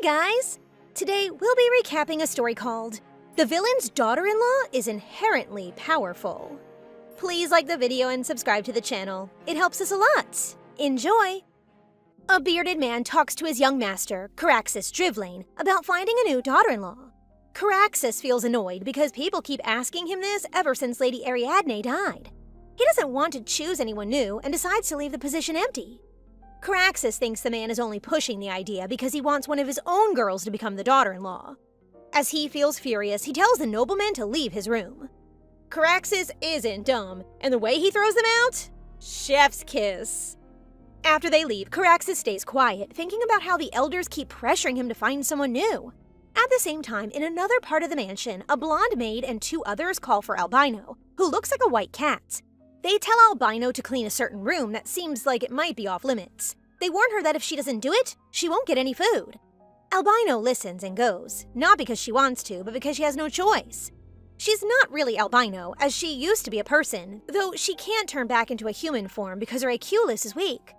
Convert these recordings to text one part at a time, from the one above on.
guys! Today we'll be recapping a story called The Villain's Daughter-in-Law is Inherently Powerful. Please like the video and subscribe to the channel. It helps us a lot. Enjoy! A bearded man talks to his young master, Caraxus Drivlane, about finding a new daughter-in-law. Caraxus feels annoyed because people keep asking him this ever since Lady Ariadne died. He doesn't want to choose anyone new and decides to leave the position empty. Caraxus thinks the man is only pushing the idea because he wants one of his own girls to become the daughter-in-law. As he feels furious, he tells the nobleman to leave his room. Caraxus isn't dumb, and the way he throws them out? Chef's kiss. After they leave, Caraxus stays quiet, thinking about how the elders keep pressuring him to find someone new. At the same time, in another part of the mansion, a blonde maid and two others call for Albino, who looks like a white cat. They tell Albino to clean a certain room that seems like it might be off limits. They warn her that if she doesn't do it, she won't get any food. Albino listens and goes, not because she wants to, but because she has no choice. She's not really albino, as she used to be a person, though she can't turn back into a human form because her Aculus is weak.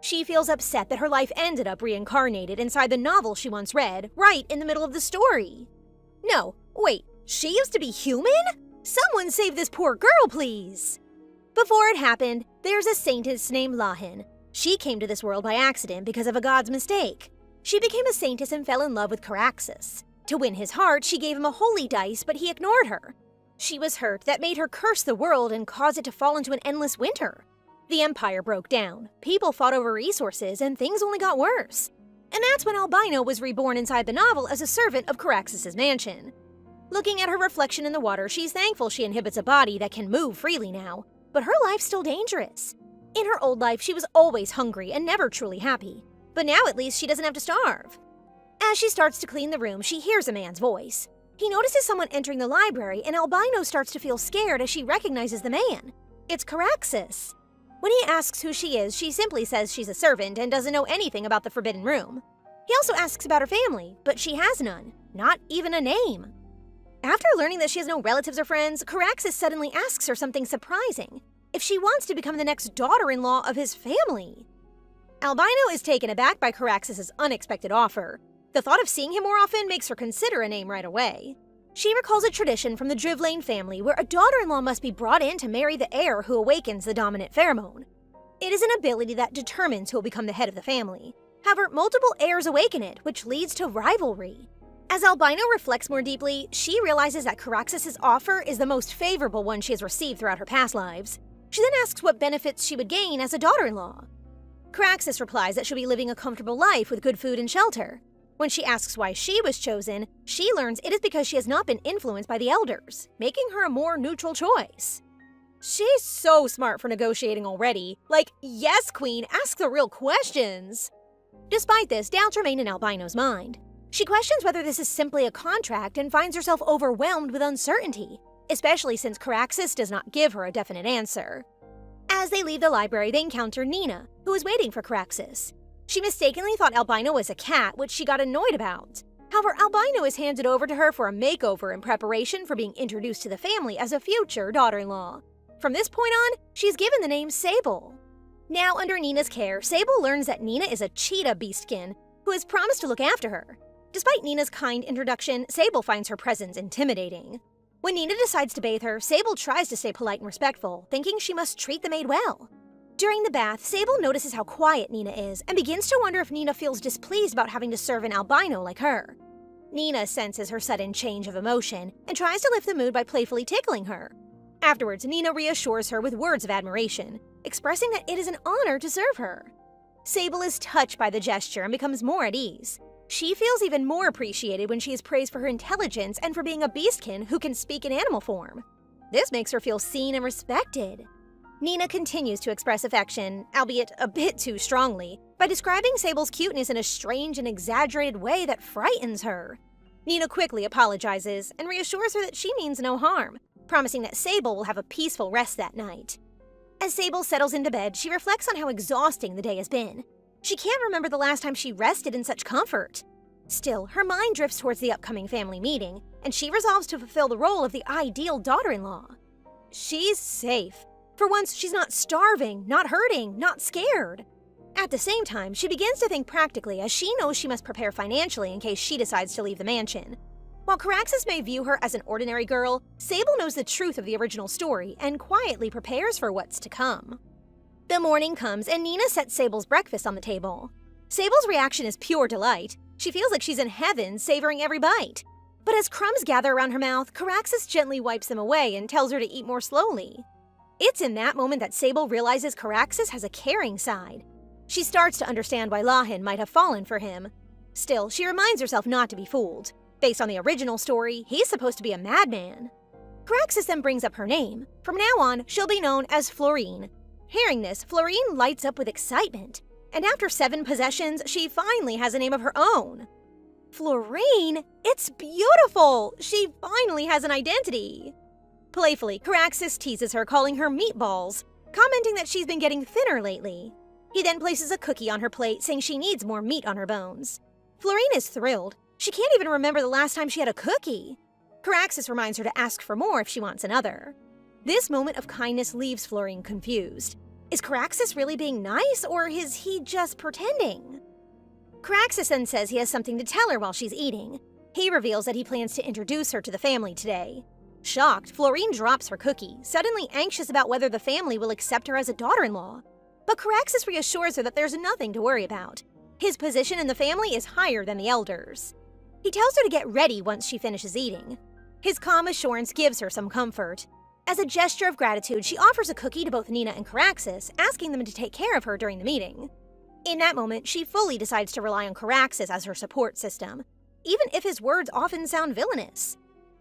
She feels upset that her life ended up reincarnated inside the novel she once read, right in the middle of the story. No, wait, she used to be human? Someone save this poor girl, please! Before it happened, there's a saintess named Lahin. She came to this world by accident because of a god's mistake. She became a saintess and fell in love with Caraxus. To win his heart, she gave him a holy dice, but he ignored her. She was hurt that made her curse the world and cause it to fall into an endless winter. The empire broke down, people fought over resources, and things only got worse. And that's when Albino was reborn inside the novel as a servant of Caraxus's mansion. Looking at her reflection in the water, she's thankful she inhabits a body that can move freely now. But her life's still dangerous. In her old life, she was always hungry and never truly happy. But now at least she doesn't have to starve. As she starts to clean the room, she hears a man's voice. He notices someone entering the library, and Albino starts to feel scared as she recognizes the man. It's Caraxus. When he asks who she is, she simply says she's a servant and doesn't know anything about the Forbidden Room. He also asks about her family, but she has none, not even a name. After learning that she has no relatives or friends, Caraxus suddenly asks her something surprising. If she wants to become the next daughter-in-law of his family. Albino is taken aback by Caraxus's unexpected offer. The thought of seeing him more often makes her consider a name right away. She recalls a tradition from the Drivlane family where a daughter-in-law must be brought in to marry the heir who awakens the dominant pheromone. It is an ability that determines who will become the head of the family. However, multiple heirs awaken it, which leads to rivalry. As Albino reflects more deeply, she realizes that Caraxus's offer is the most favorable one she has received throughout her past lives. She then asks what benefits she would gain as a daughter-in-law. Caraxus replies that she'll be living a comfortable life with good food and shelter. When she asks why she was chosen, she learns it is because she has not been influenced by the elders, making her a more neutral choice. She's so smart for negotiating already. Like, yes, queen, ask the real questions. Despite this, doubts remain in Albino's mind. She questions whether this is simply a contract and finds herself overwhelmed with uncertainty, especially since Caraxus does not give her a definite answer. As they leave the library, they encounter Nina, who is waiting for Caraxus. She mistakenly thought Albino was a cat, which she got annoyed about. However, Albino is handed over to her for a makeover in preparation for being introduced to the family as a future daughter-in-law. From this point on, she's given the name Sable. Now, under Nina's care, Sable learns that Nina is a cheetah beastkin who has promised to look after her. Despite Nina's kind introduction, Sable finds her presence intimidating. When Nina decides to bathe her, Sable tries to stay polite and respectful, thinking she must treat the maid well. During the bath, Sable notices how quiet Nina is and begins to wonder if Nina feels displeased about having to serve an albino like her. Nina senses her sudden change of emotion and tries to lift the mood by playfully tickling her. Afterwards, Nina reassures her with words of admiration, expressing that it is an honor to serve her. Sable is touched by the gesture and becomes more at ease. She feels even more appreciated when she is praised for her intelligence and for being a beastkin who can speak in animal form. This makes her feel seen and respected. Nina continues to express affection, albeit a bit too strongly, by describing Sable's cuteness in a strange and exaggerated way that frightens her. Nina quickly apologizes and reassures her that she means no harm, promising that Sable will have a peaceful rest that night. As Sable settles into bed, she reflects on how exhausting the day has been. She can't remember the last time she rested in such comfort. Still, her mind drifts towards the upcoming family meeting, and she resolves to fulfill the role of the ideal daughter-in-law. She's safe. For once, she's not starving, not hurting, not scared. At the same time, she begins to think practically as she knows she must prepare financially in case she decides to leave the mansion. While Caraxus may view her as an ordinary girl, Sable knows the truth of the original story and quietly prepares for what's to come. The morning comes and Nina sets Sable's breakfast on the table. Sable's reaction is pure delight. She feels like she's in heaven, savoring every bite. But as crumbs gather around her mouth, Caraxus gently wipes them away and tells her to eat more slowly. It's in that moment that Sable realizes Caraxus has a caring side. She starts to understand why Lahin might have fallen for him. Still, she reminds herself not to be fooled. Based on the original story, he's supposed to be a madman. Caraxus then brings up her name. From now on, she'll be known as Florine. Hearing this, Florine lights up with excitement. And after 7 possessions, she finally has a name of her own. Florine? It's beautiful! She finally has an identity! Playfully, Caraxus teases her, calling her meatballs, commenting that she's been getting thinner lately. He then places a cookie on her plate, saying she needs more meat on her bones. Florine is thrilled. She can't even remember the last time she had a cookie. Caraxus reminds her to ask for more if she wants another. This moment of kindness leaves Florine confused. Is Caraxus really being nice, or is he just pretending? Caraxus then says he has something to tell her while she's eating. He reveals that he plans to introduce her to the family today. Shocked, Florine drops her cookie, suddenly anxious about whether the family will accept her as a daughter-in-law. But Caraxus reassures her that there's nothing to worry about. His position in the family is higher than the elders. He tells her to get ready once she finishes eating. His calm assurance gives her some comfort. As a gesture of gratitude, she offers a cookie to both Nina and Caraxus, asking them to take care of her during the meeting. In that moment, she fully decides to rely on Caraxus as her support system, even if his words often sound villainous.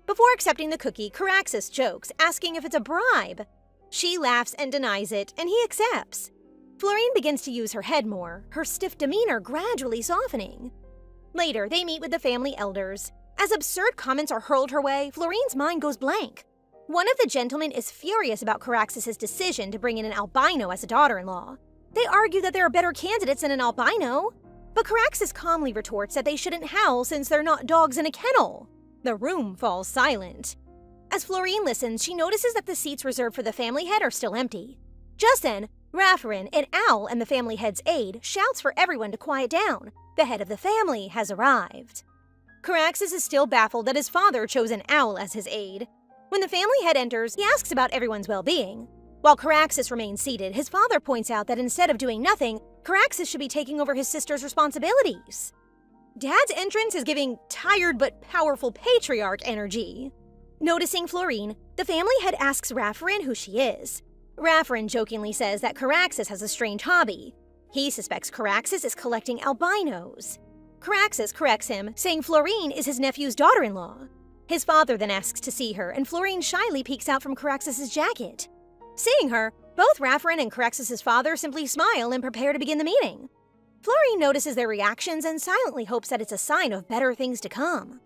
Before accepting the cookie, Caraxus jokes, asking if it's a bribe. She laughs and denies it, and he accepts. Florine begins to use her head more, her stiff demeanor gradually softening. Later, they meet with the family elders. As absurd comments are hurled her way, Florine's mind goes blank. One of the gentlemen is furious about Caraxus' decision to bring in an albino as a daughter-in-law. They argue that there are better candidates than an albino. But Caraxus calmly retorts that they shouldn't howl since they're not dogs in a kennel. The room falls silent. As Florine listens, she notices that the seats reserved for the family head are still empty. Just then, Raffarin, an owl and the family head's aide, shouts for everyone to quiet down. The head of the family has arrived. Caraxus is still baffled that his father chose an owl as his aide. When the family head enters, he asks about everyone's well-being. While Caraxus remains seated, his father points out that instead of doing nothing, Caraxus should be taking over his sister's responsibilities. Dad's entrance is giving tired but powerful patriarch energy. Noticing Florine, the family head asks Raffarin who she is. Raffarin jokingly says that Caraxus has a strange hobby. He suspects Caraxus is collecting albinos. Caraxus corrects him, saying Florine is his nephew's daughter-in-law. His father then asks to see her, and Florine shyly peeks out from Caraxus' jacket. Seeing her, both Raffarin and Caraxus' father simply smile and prepare to begin the meeting. Florine notices their reactions and silently hopes that it's a sign of better things to come.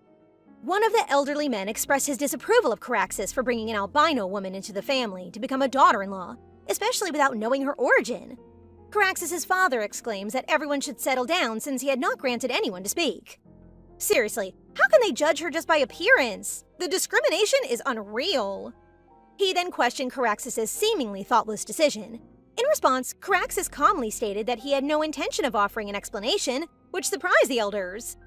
One of the elderly men expressed his disapproval of Caraxus for bringing an albino woman into the family to become a daughter-in-law, especially without knowing her origin. Caraxus' father exclaims that everyone should settle down since he had not granted anyone to speak. Seriously, how can they judge her just by appearance? The discrimination is unreal. He then questioned Caraxus' seemingly thoughtless decision. In response, Caraxus calmly stated that he had no intention of offering an explanation, which surprised the elders.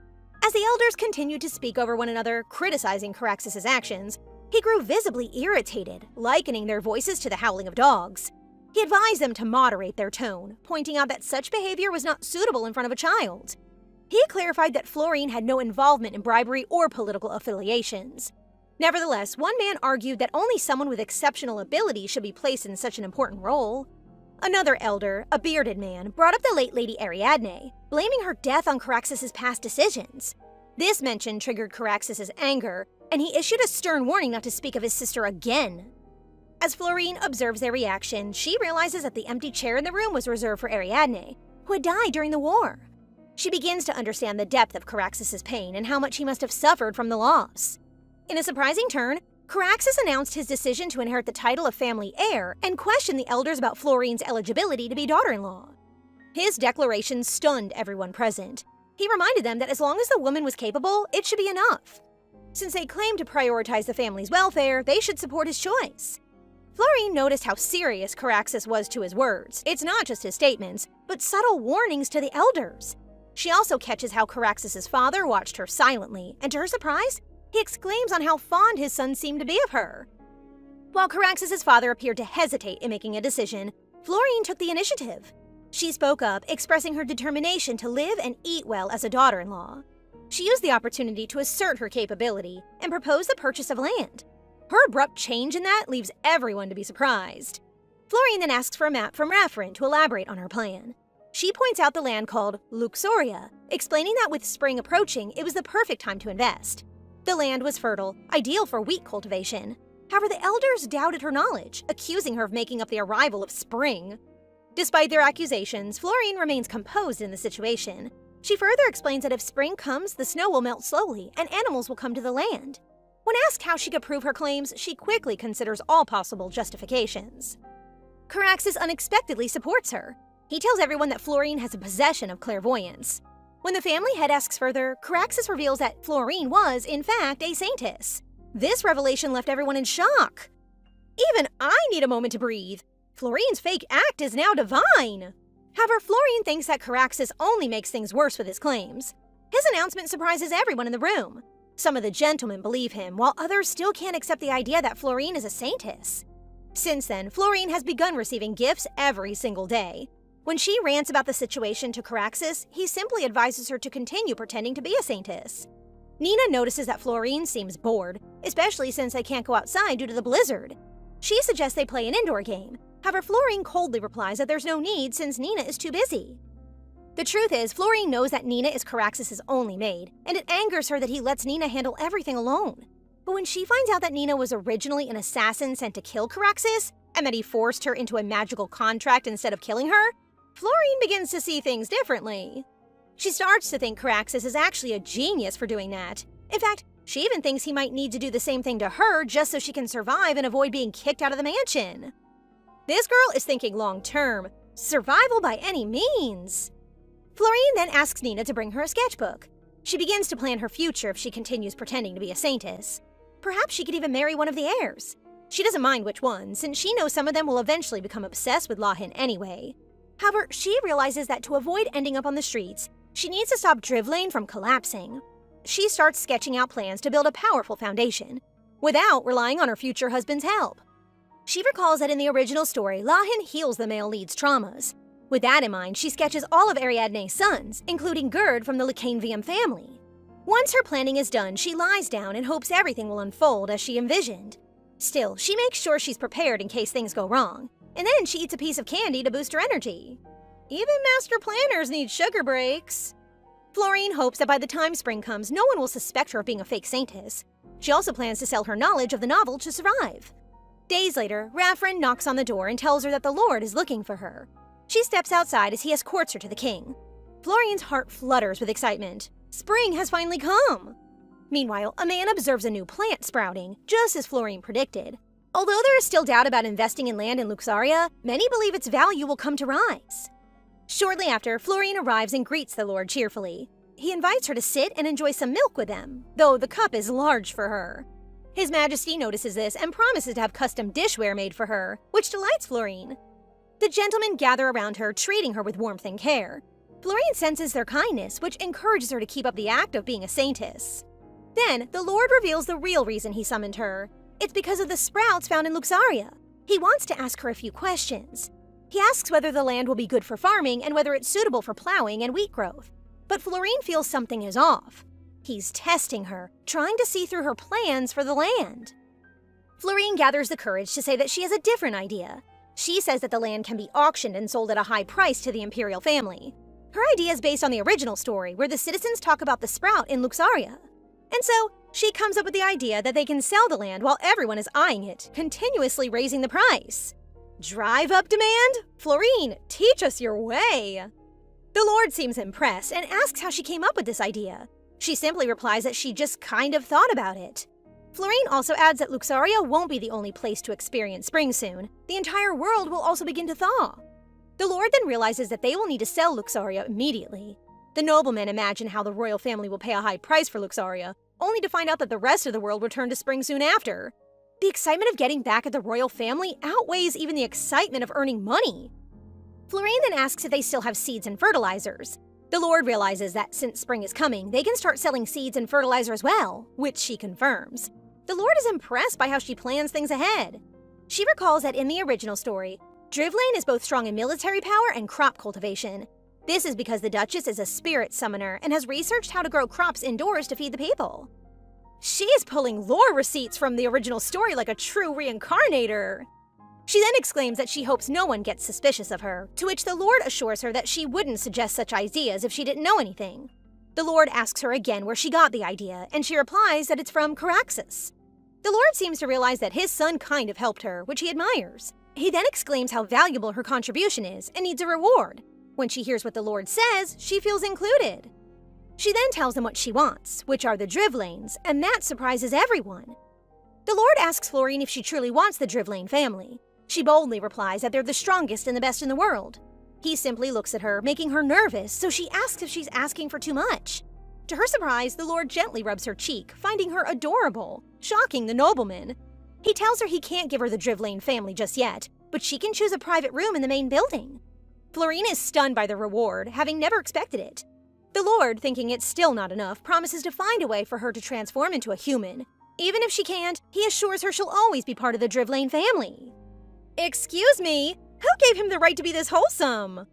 As the elders continued to speak over one another, criticizing Caraxus' actions, he grew visibly irritated, likening their voices to the howling of dogs. He advised them to moderate their tone, pointing out that such behavior was not suitable in front of a child. He clarified that Florine had no involvement in bribery or political affiliations. Nevertheless, one man argued that only someone with exceptional ability should be placed in such an important role. Another elder, a bearded man, brought up the late Lady Ariadne, blaming her death on Caraxus' past decisions. This mention triggered Caraxus' anger, and he issued a stern warning not to speak of his sister again. As Florine observes their reaction, she realizes that the empty chair in the room was reserved for Ariadne, who had died during the war. She begins to understand the depth of Caraxus' pain and how much he must have suffered from the loss. In a surprising turn, Caraxus announced his decision to inherit the title of family heir and questioned the elders about Florine's eligibility to be daughter-in-law. His declaration stunned everyone present. He reminded them that as long as the woman was capable, it should be enough. Since they claimed to prioritize the family's welfare, they should support his choice. Florine noticed how serious Caraxes was to his words. It's not just his statements, but subtle warnings to the elders. She also catches how Caraxes' father watched her silently, and to her surprise, he exclaims on how fond his son seemed to be of her. While Caraxes' father appeared to hesitate in making a decision, Florine took the initiative. She spoke up, expressing her determination to live and eat well as a daughter-in-law. She used the opportunity to assert her capability and propose the purchase of land. Her abrupt change in that leaves everyone to be surprised. Florine then asks for a map from Raffrin to elaborate on her plan. She points out the land called Luxoria, explaining that with spring approaching, it was the perfect time to invest. The land was fertile, ideal for wheat cultivation. However, the elders doubted her knowledge, accusing her of making up the arrival of spring. Despite their accusations, Florine remains composed in the situation. She further explains that if spring comes, the snow will melt slowly and animals will come to the land. When asked how she could prove her claims, she quickly considers all possible justifications. Caraxes unexpectedly supports her. He tells everyone that Florine has a possession of clairvoyance. When the family head asks further, Caraxes reveals that Florine was, in fact, a saintess. This revelation left everyone in shock. Even I need a moment to breathe. Florine's fake act is now divine. However, Florine thinks that Caraxes only makes things worse with his claims. His announcement surprises everyone in the room. Some of the gentlemen believe him, while others still can't accept the idea that Florine is a saintess. Since then, Florine has begun receiving gifts every single day. When she rants about the situation to Caraxes, he simply advises her to continue pretending to be a saintess. Nina notices that Florine seems bored, especially since they can't go outside due to the blizzard. She suggests they play an indoor game. However, Florine coldly replies that there's no need since Nina is too busy. The truth is, Florine knows that Nina is Caraxes' only maid, and it angers her that he lets Nina handle everything alone. But when she finds out that Nina was originally an assassin sent to kill Caraxes, and that he forced her into a magical contract instead of killing her, Florine begins to see things differently. She starts to think Caraxes is actually a genius for doing that. In fact, she even thinks he might need to do the same thing to her just so she can survive and avoid being kicked out of the mansion. This girl is thinking long-term, survival by any means. Florine then asks Nina to bring her a sketchbook. She begins to plan her future if she continues pretending to be a saintess. Perhaps she could even marry one of the heirs. She doesn't mind which one, since she knows some of them will eventually become obsessed with Lahin anyway. However, she realizes that to avoid ending up on the streets, she needs to stop Drivlane from collapsing. She starts sketching out plans to build a powerful foundation, without relying on her future husband's help. She recalls that in the original story, Lahin heals the male lead's traumas. With that in mind, she sketches all of Ariadne's sons, including Gerd from the Lacanvium family. Once her planning is done, she lies down and hopes everything will unfold as she envisioned. Still, she makes sure she's prepared in case things go wrong, and then she eats a piece of candy to boost her energy. Even master planners need sugar breaks. Florine hopes that by the time spring comes, no one will suspect her of being a fake saintess. She also plans to sell her knowledge of the novel to survive. Days later, Raffrin knocks on the door and tells her that the Lord is looking for her. She steps outside as he escorts her to the king. Florine's heart flutters with excitement. Spring has finally come! Meanwhile, a man observes a new plant sprouting, just as Florine predicted. Although there is still doubt about investing in land in Luxaria, many believe its value will come to rise. Shortly after, Florine arrives and greets the Lord cheerfully. He invites her to sit and enjoy some milk with them, though the cup is large for her. His Majesty notices this and promises to have custom dishware made for her, which delights Florine. The gentlemen gather around her, treating her with warmth and care. Florine senses their kindness, which encourages her to keep up the act of being a saintess. Then, the Lord reveals the real reason he summoned her. It's because of the sprouts found in Luxaria. He wants to ask her a few questions. He asks whether the land will be good for farming and whether it's suitable for plowing and wheat growth. But Florine feels something is off. He's testing her, trying to see through her plans for the land. Florine gathers the courage to say that she has a different idea. She says that the land can be auctioned and sold at a high price to the imperial family. Her idea is based on the original story, where the citizens talk about the sprout in Luxaria. And so, she comes up with the idea that they can sell the land while everyone is eyeing it, continuously raising the price. Drive up demand? Florine, teach us your way! The Lord seems impressed and asks how she came up with this idea. She simply replies that she just kind of thought about it. Florine also adds that Luxaria won't be the only place to experience spring soon. The entire world will also begin to thaw. The Lord then realizes that they will need to sell Luxaria immediately. The noblemen imagine how the royal family will pay a high price for Luxaria, only to find out that the rest of the world will turn to spring soon after. The excitement of getting back at the royal family outweighs even the excitement of earning money. Florine then asks if they still have seeds and fertilizers. The Lord realizes that since spring is coming, they can start selling seeds and fertilizer as well, which she confirms. The Lord is impressed by how she plans things ahead. She recalls that in the original story, Drivlane is both strong in military power and crop cultivation. This is because the Duchess is a spirit summoner and has researched how to grow crops indoors to feed the people. She is pulling lore receipts from the original story like a true reincarnator. She then exclaims that she hopes no one gets suspicious of her, to which the Lord assures her that she wouldn't suggest such ideas if she didn't know anything. The Lord asks her again where she got the idea, and she replies that it's from Caraxes. The Lord seems to realize that his son kind of helped her, which he admires. He then exclaims how valuable her contribution is and needs a reward. When she hears what the Lord says, she feels included. She then tells them what she wants, which are the Drivlanes, and that surprises everyone. The Lord asks Florine if she truly wants the Drivlane family. She boldly replies that they're the strongest and the best in the world. He simply looks at her, making her nervous, so she asks if she's asking for too much. To her surprise, the Lord gently rubs her cheek, finding her adorable, shocking the nobleman. He tells her he can't give her the Drivlane family just yet, but she can choose a private room in the main building. Florine is stunned by the reward, having never expected it. The Lord, thinking it's still not enough, promises to find a way for her to transform into a human. Even if she can't, he assures her she'll always be part of the Drivlane family. Excuse me, who gave him the right to be this wholesome?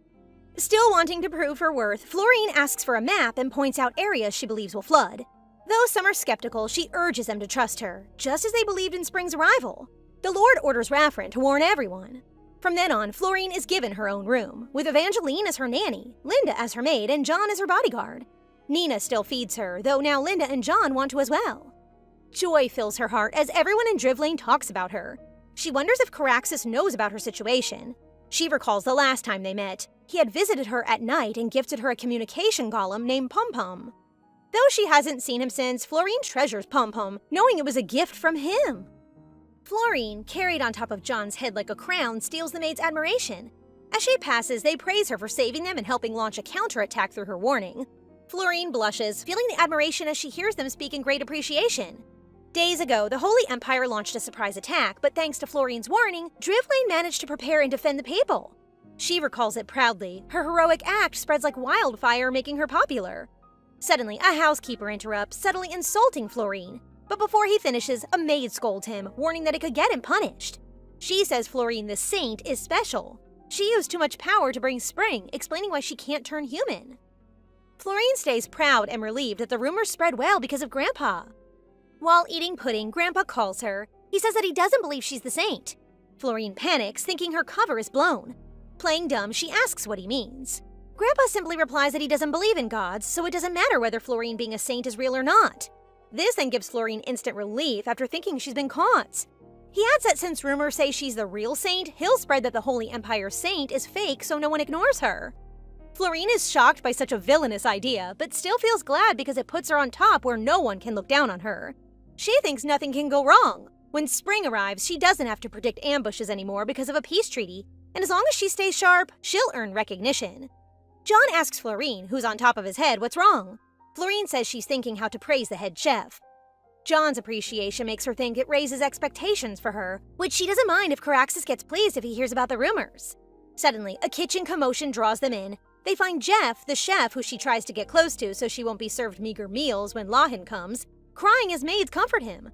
Still wanting to prove her worth, Florine asks for a map and points out areas she believes will flood. Though some are skeptical, she urges them to trust her, just as they believed in spring's arrival. The Lord orders Raffrin to warn everyone. From then on, Florine is given her own room, with Evangeline as her nanny, Linda as her maid, and John as her bodyguard. Nina still feeds her, though now Linda and John want to as well. Joy fills her heart as everyone in Drivlane talks about her. She wonders if Caraxes knows about her situation. She recalls the last time they met. He had visited her at night and gifted her a communication golem named Pum Pum. Though she hasn't seen him since, Florine treasures Pum Pum, knowing it was a gift from him. Florine, carried on top of John's head like a crown, steals the maid's admiration. As she passes, they praise her for saving them and helping launch a counterattack through her warning. Florine blushes, feeling the admiration as she hears them speak in great appreciation. Days ago, the Holy Empire launched a surprise attack, but thanks to Florine's warning, Drivlane managed to prepare and defend the people. She recalls it proudly. Her heroic act spreads like wildfire, making her popular. Suddenly, a housekeeper interrupts, subtly insulting Florine. But before he finishes, a maid scolds him, warning that it could get him punished. She says Florine the Saint is special. She used too much power to bring spring, explaining why she can't turn human. Florine stays proud and relieved that the rumors spread well because of Grandpa. While eating pudding, Grandpa calls her. He says that he doesn't believe she's the saint. Florine panics, thinking her cover is blown. Playing dumb, she asks what he means. Grandpa simply replies that he doesn't believe in gods, so it doesn't matter whether Florine being a saint is real or not. This then gives Florine instant relief after thinking she's been caught. He adds that since rumors say she's the real saint, he'll spread that the Holy Empire's saint is fake so no one ignores her. Florine is shocked by such a villainous idea, but still feels glad because it puts her on top where no one can look down on her. She thinks nothing can go wrong. When spring arrives, she doesn't have to predict ambushes anymore because of a peace treaty, and as long as she stays sharp, she'll earn recognition. John asks Florine, who's on top of his head, what's wrong. Florine says she's thinking how to praise the head chef. John's appreciation makes her think it raises expectations for her, which she doesn't mind if Caraxes gets pleased if he hears about the rumors. Suddenly, a kitchen commotion draws them in. They find Jeff, the chef who she tries to get close to so she won't be served meager meals when Lahin comes, crying as maids comfort him.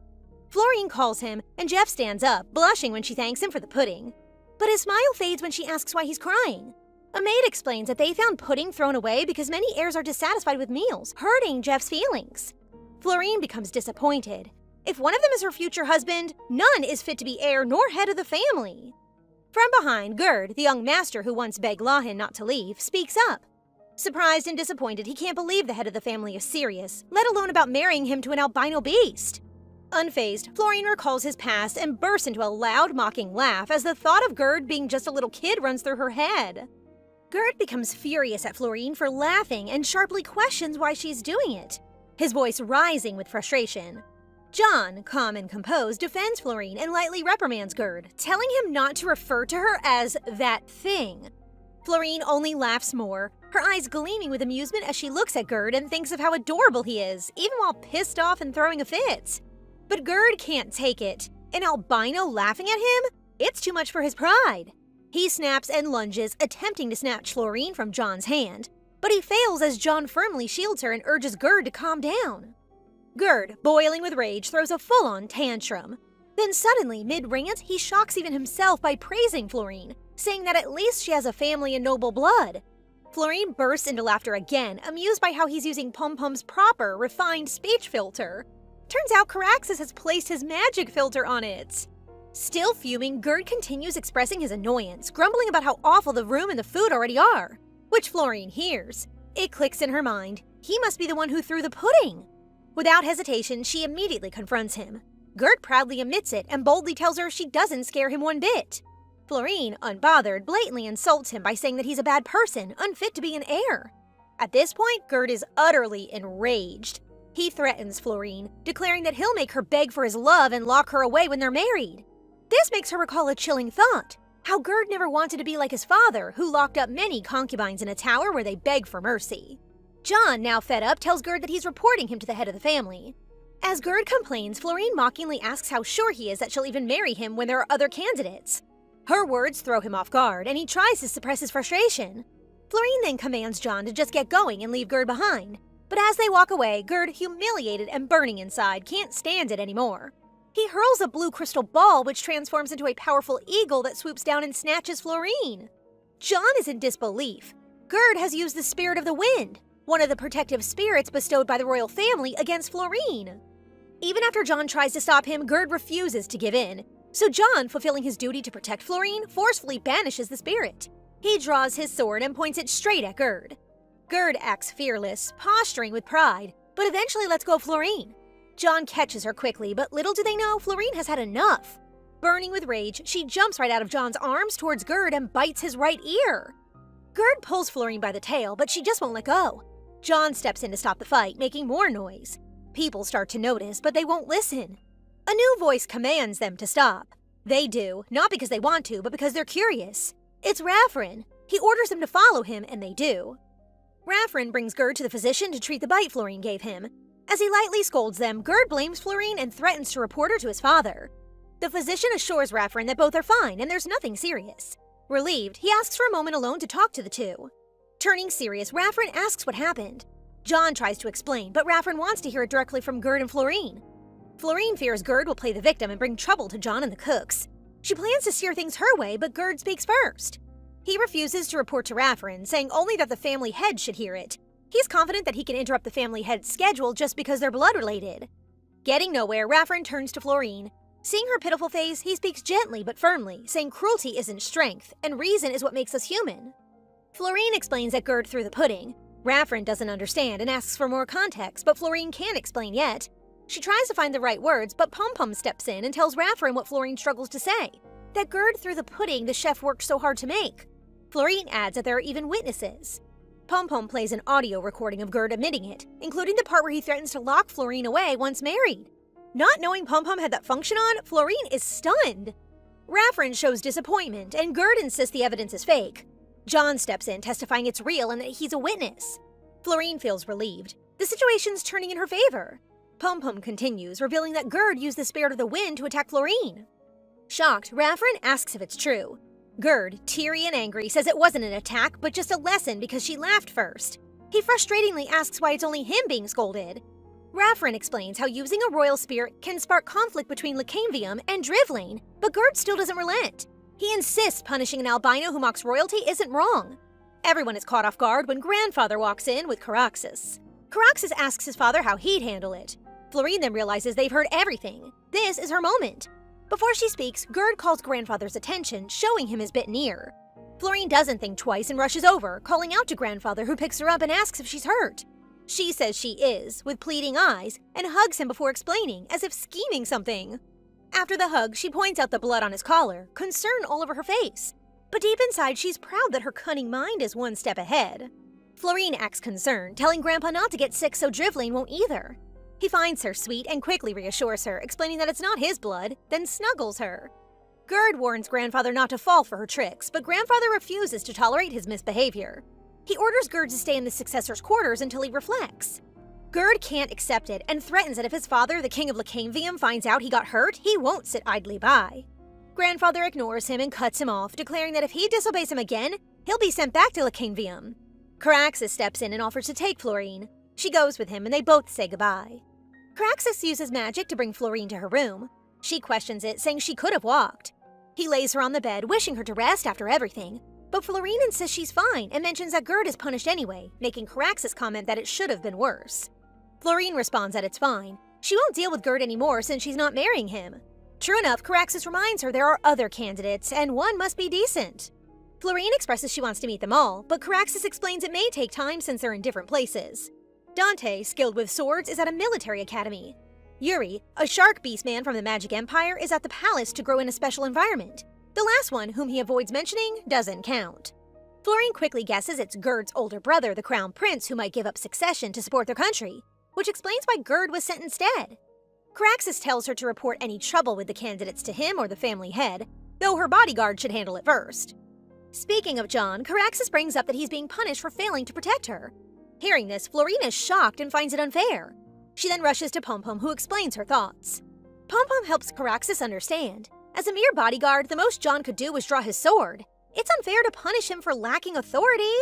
Florine calls him, and Jeff stands up, blushing when she thanks him for the pudding. But his smile fades when she asks why he's crying. A maid explains that they found pudding thrown away because many heirs are dissatisfied with meals, hurting Jeff's feelings. Florine becomes disappointed. If one of them is her future husband, none is fit to be heir nor head of the family. From behind, Gerd, the young master who once begged Lahin not to leave, speaks up. Surprised and disappointed, he can't believe the head of the family is serious, let alone about marrying him to an albino beast. Unfazed, Florine recalls his past and bursts into a loud, mocking laugh as the thought of Gerd being just a little kid runs through her head. Gerd becomes furious at Florine for laughing and sharply questions why she's doing it, his voice rising with frustration. John, calm and composed, defends Florine and lightly reprimands Gerd, telling him not to refer to her as that thing. Florine only laughs more, her eyes gleaming with amusement as she looks at Gerd and thinks of how adorable he is, even while pissed off and throwing a fit. But Gerd can't take it. An albino laughing at him? It's too much for his pride. He snaps and lunges, attempting to snatch Florine from John's hand, but he fails as John firmly shields her and urges Gerd to calm down. Gerd, boiling with rage, throws a full-on tantrum. Then suddenly, mid-rant, he shocks even himself by praising Florine, saying that at least she has a family and noble blood. Florine bursts into laughter again, amused by how he's using Pom-Pom's proper, refined speech filter. Turns out Caraxes has placed his magic filter on it. Still fuming, Gerd continues expressing his annoyance, grumbling about how awful the room and the food already are, which Florine hears. It clicks in her mind. He must be the one who threw the pudding. Without hesitation, she immediately confronts him. Gerd proudly admits it and boldly tells her she doesn't scare him one bit. Florine, unbothered, blatantly insults him by saying that he's a bad person, unfit to be an heir. At this point, Gerd is utterly enraged. He threatens Florine, declaring that he'll make her beg for his love and lock her away when they're married. This makes her recall a chilling thought, how Gerd never wanted to be like his father, who locked up many concubines in a tower where they beg for mercy. John, now fed up, tells Gerd that he's reporting him to the head of the family. As Gerd complains, Florine mockingly asks how sure he is that she'll even marry him when there are other candidates. Her words throw him off guard, and he tries to suppress his frustration. Florine then commands John to just get going and leave Gerd behind. But as they walk away, Gerd, humiliated and burning inside, can't stand it anymore. He hurls a blue crystal ball which transforms into a powerful eagle that swoops down and snatches Florine. John is in disbelief. Gerd has used the spirit of the wind, one of the protective spirits bestowed by the royal family against Florine. Even after John tries to stop him, Gerd refuses to give in. So John, fulfilling his duty to protect Florine, forcefully banishes the spirit. He draws his sword and points it straight at Gerd. Gerd acts fearless, posturing with pride, but eventually lets go of Florine. John catches her quickly, but little do they know, Florine has had enough. Burning with rage, she jumps right out of John's arms towards Gerd and bites his right ear. Gerd pulls Florine by the tail, but she just won't let go. John steps in to stop the fight, making more noise. People start to notice, but they won't listen. A new voice commands them to stop. They do, not because they want to, but because they're curious. It's Raffrin. He orders them to follow him, and they do. Raffrin brings Gerd to the physician to treat the bite Florine gave him. As he lightly scolds them, Gerd blames Florine and threatens to report her to his father. The physician assures Raffrin that both are fine and there's nothing serious. Relieved, he asks for a moment alone to talk to the two. Turning serious, Raffrin asks what happened. John tries to explain, but Raffrin wants to hear it directly from Gerd and Florine. Florine fears Gerd will play the victim and bring trouble to John and the cooks. She plans to steer things her way, but Gerd speaks first. He refuses to report to Raffrin, saying only that the family head should hear it. He's confident that he can interrupt the family head's schedule just because they're blood-related. Getting nowhere, Raffrin turns to Florine. Seeing her pitiful face, he speaks gently but firmly, saying cruelty isn't strength, and reason is what makes us human. Florine explains that Gerd threw the pudding. Raffrin doesn't understand and asks for more context, but Florine can't explain yet. She tries to find the right words, but Pom-Pom steps in and tells Raffrin what Florine struggles to say, that Gerd threw the pudding the chef worked so hard to make. Florine adds that there are even witnesses. Pom-Pom plays an audio recording of Gerd admitting it, including the part where he threatens to lock Florine away once married. Not knowing Pom-Pom had that function on, Florine is stunned. Raffrin shows disappointment, and Gerd insists the evidence is fake. John steps in, testifying it's real and that he's a witness. Florine feels relieved. The situation's turning in her favor. Pom-Pom continues, revealing that Gerd used the spirit of the wind to attack Florine. Shocked, Raffrin asks if it's true. Gerd, teary and angry, says it wasn't an attack, but just a lesson because she laughed first. He frustratingly asks why it's only him being scolded. Raffrin explains how using a royal spirit can spark conflict between Lacamvium and Drivlane, but Gerd still doesn't relent. He insists punishing an albino who mocks royalty isn't wrong. Everyone is caught off guard when Grandfather walks in with Caraxes. Caraxes asks his father how he'd handle it. Florine then realizes they've heard everything. This is her moment. Before she speaks, Gerd calls Grandfather's attention, showing him his bitten ear. Florine doesn't think twice and rushes over, calling out to Grandfather, who picks her up and asks if she's hurt. She says she is, with pleading eyes, and hugs him before explaining, as if scheming something. After the hug, she points out the blood on his collar, concern all over her face. But deep inside, she's proud that her cunning mind is one step ahead. Florine acts concerned, telling Grandpa not to get sick so Drivlane won't either. He finds her sweet and quickly reassures her, explaining that it's not his blood, then snuggles her. Gerd warns Grandfather not to fall for her tricks, but Grandfather refuses to tolerate his misbehavior. He orders Gerd to stay in the successor's quarters until he reflects. Gerd can't accept it and threatens that if his father, the king of Lacanvium, finds out he got hurt, he won't sit idly by. Grandfather ignores him and cuts him off, declaring that if he disobeys him again, he'll be sent back to Lacanvium. Caraxus steps in and offers to take Florine. She goes with him and they both say goodbye. Caraxus uses magic to bring Florine to her room. She questions it, saying she could have walked. He lays her on the bed, wishing her to rest after everything, but Florine insists she's fine and mentions that Gerd is punished anyway, making Caraxus comment that it should have been worse. Florine responds that it's fine. She won't deal with Gerd anymore since she's not marrying him. True enough, Caraxus reminds her there are other candidates, and one must be decent. Florine expresses she wants to meet them all, but Caraxus explains it may take time since they're in different places. Dante, skilled with swords, is at a military academy. Yuri, a shark beastman from the Magic Empire, is at the palace to grow in a special environment. The last one, whom he avoids mentioning, doesn't count. Florine quickly guesses it's Gerd's older brother, the crown prince, who might give up succession to support their country, which explains why Gerd was sent instead. Caraxus tells her to report any trouble with the candidates to him or the family head, though her bodyguard should handle it first. Speaking of John, Caraxus brings up that he's being punished for failing to protect her. Hearing this, Florine is shocked and finds it unfair. She then rushes to Pom-Pom, who explains her thoughts. Pom-Pom helps Caraxus understand. As a mere bodyguard, the most John could do was draw his sword. It's unfair to punish him for lacking authority.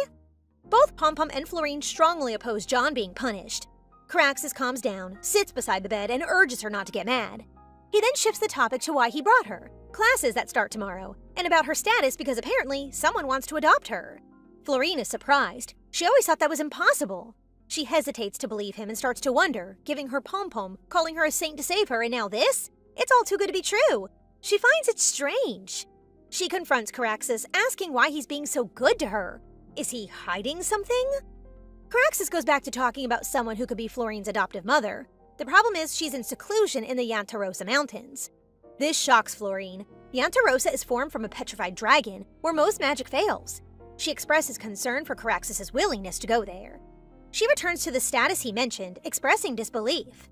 Both Pom-Pom and Florine strongly oppose John being punished. Caraxus calms down, sits beside the bed, and urges her not to get mad. He then shifts the topic to why he brought her, classes that start tomorrow, and about her status because apparently someone wants to adopt her. Florine is surprised. She always thought that was impossible. She hesitates to believe him and starts to wonder, giving her Pom-Pom, calling her a saint to save her, and now this? It's all too good to be true. She finds it strange. She confronts Caraxus, asking why he's being so good to her. Is he hiding something? Caraxus goes back to talking about someone who could be Florine's adoptive mother. The problem is she's in seclusion in the Yantarosa Mountains. This shocks Florine. Yantarosa is formed from a petrified dragon, where most magic fails. She expresses concern for Caraxus' willingness to go there. She returns to the status he mentioned, expressing disbelief.